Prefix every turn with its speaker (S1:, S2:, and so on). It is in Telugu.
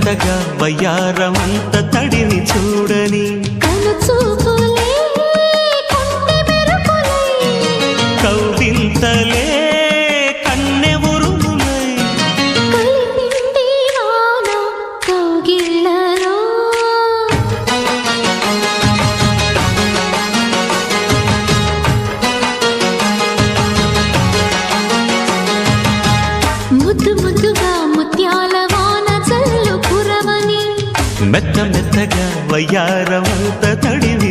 S1: మెత్తగా వయ్యారమంత తడిని చూడని కౌవింతలే కన్నె ఉరుములై
S2: ముద్దు ముద్దుగా ముత్యాల వాన చల్లు కురవని
S1: మెత్త మెత్తగా వయ్యారమంత తడిని